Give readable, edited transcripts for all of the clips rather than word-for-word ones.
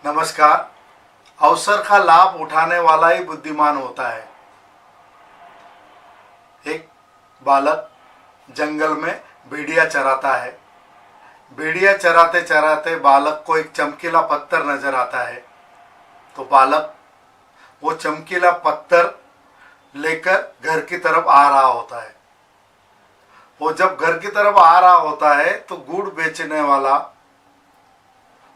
नमस्कार। अवसर का लाभ उठाने वाला ही बुद्धिमान होता है। एक बालक जंगल में भेड़िया चराता है। भेड़िया चराते चराते बालक को एक चमकीला पत्थर नजर आता है। तो बालक वो चमकीला पत्थर लेकर घर की तरफ आ रहा होता है। वो जब घर की तरफ आ रहा होता है तो गुड़ बेचने वाला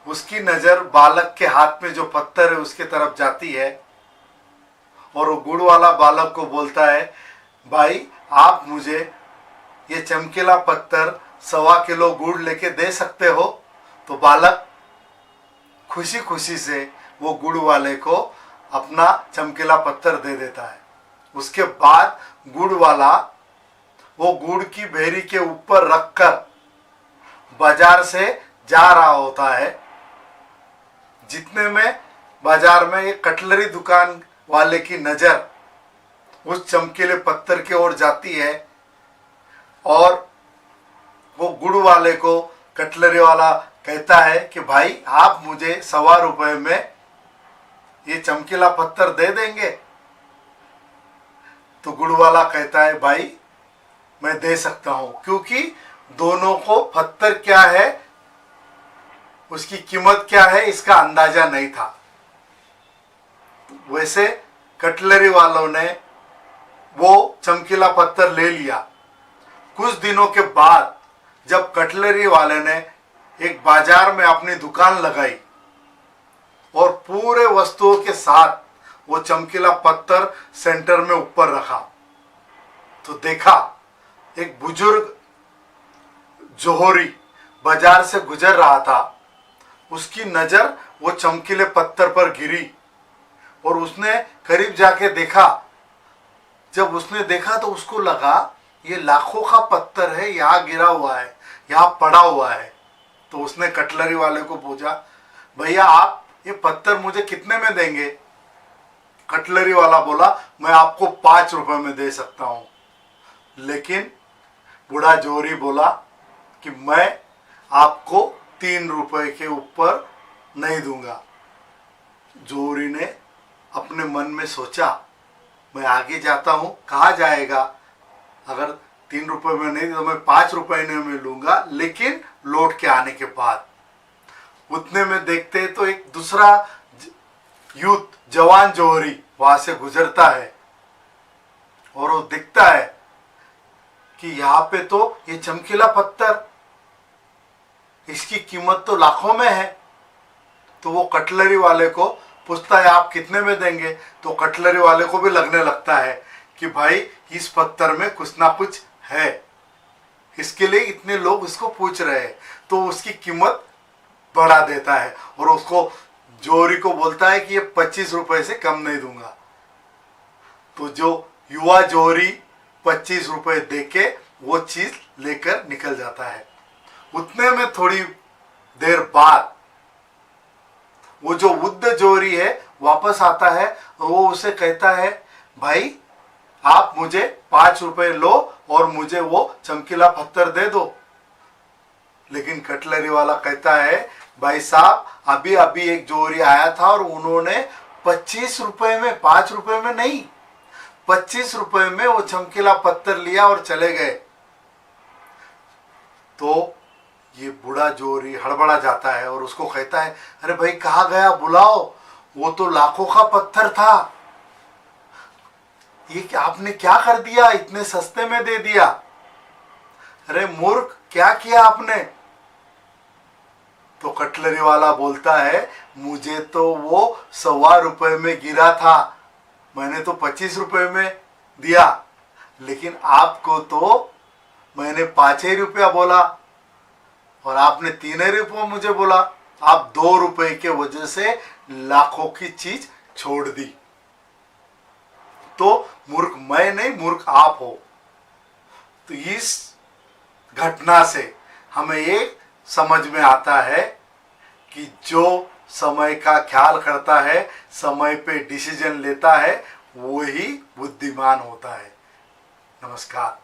उसकी नजर बालक के हाथ में जो पत्थर है उसके तरफ जाती है और वो गुड़ वाला बालक को बोलता है, भाई आप मुझे ये चमकीला पत्थर 1.25 किलो गुड़ लेके दे सकते हो। तो बालक खुशी खुशी से वो गुड़ वाले को अपना चमकीला पत्थर दे देता है। उसके बाद गुड़ वाला वो गुड़ की भेरी के ऊपर रखकर बाजार से जा रहा होता है। जितने में बाजार में एक कटलरी दुकान वाले की नजर उस चमकीले पत्थर की ओर जाती है और वो गुड़ वाले को कटलरी वाला कहता है कि भाई आप मुझे 1.25 रुपए में ये चमकीला पत्थर दे देंगे। तो गुड़ वाला कहता है, भाई मैं दे सकता हूं, क्योंकि दोनों को पत्थर क्या है, उसकी कीमत क्या है, इसका अंदाजा नहीं था। वैसे कटलरी वालों ने वो चमकीला पत्थर ले लिया। कुछ दिनों के बाद जब कटलरी वाले ने एक बाजार में अपनी दुकान लगाई और पूरे वस्तुओं के साथ वो चमकीला पत्थर सेंटर में ऊपर रखा, तो देखा एक बुजुर्ग जोहरी बाजार से गुजर रहा था। उसकी नजर वो चमकीले पत्थर पर गिरी और उसने करीब जाके देखा। जब उसने देखा तो उसको लगा ये लाखों का पत्थर है, यहाँ गिरा हुआ है, यहाँ पड़ा हुआ है। तो उसने कटलरी वाले को पूछा, भैया आप ये पत्थर मुझे कितने में देंगे? कटलरी वाला बोला, मैं आपको 5 रुपए में दे सकता हूं। लेकिन बूढ़ा जोहरी बोला कि मैं आपको 3 रुपए के ऊपर नहीं दूंगा। जोहरी ने अपने मन में सोचा, मैं आगे जाता हूं, कहाँ जाएगा? अगर 3 रुपए में नहीं तो मैं 5 रुपए में लूंगा, लेकिन लौट के आने के बाद। उतने में देखते तो एक दूसरा यूथ जवान जोहरी वहां से गुजरता है और वो दिखता है कि यहाँ पे तो ये चमकीला पत्थर, इसकी कीमत तो लाखों में है। तो वो कटलरी वाले को पूछता है, आप कितने में देंगे? तो कटलरी वाले को भी लगने लगता है कि भाई इस पत्थर में कुछ ना कुछ है, इसके लिए इतने लोग इसको पूछ रहे हैं। तो उसकी कीमत बढ़ा देता है और उसको जोहरी को बोलता है कि ये 25 रुपए से कम नहीं दूंगा। तो जो युवा जोहरी 25 रुपए देके वो चीज लेकर निकल जाता है। उतने में थोड़ी देर बाद वो जो वृद्ध जोहरी है वापस आता है और वो उसे कहता है, भाई आप मुझे 5 रुपए लो और मुझे वो चमकीला पत्थर दे दो। लेकिन कटलरी वाला कहता है, भाई साहब अभी अभी एक जोहरी आया था और उन्होंने 25 रुपए में, 5 रुपए में नहीं, 25 रुपए में वो चमकीला पत्थर लिया और चले गए। तो ये बूढ़ा जोहरी हड़बड़ा जाता है और उसको कहता है, अरे भाई कहाँ गया, बुलाओ, वो तो लाखों का पत्थर था, ये आपने क्या कर दिया, इतने सस्ते में दे दिया। अरे मूर्ख, क्या किया आपने? तो कटलरी वाला बोलता है, मुझे तो वो 1.25 रुपए में गिरा था, मैंने तो 25 रुपए में दिया, लेकिन आपको तो मैंने 5 ही रुपया बोला और आपने 3 रुपये मुझे बोला। आप 2 रुपए के वजह से लाखों की चीज छोड़ दी। तो मूर्ख मैं नहीं, मूर्ख आप हो। तो इस घटना से हमें एक समझ में आता है कि जो समय का ख्याल करता है, समय पे डिसीजन लेता है, वही बुद्धिमान होता है। नमस्कार।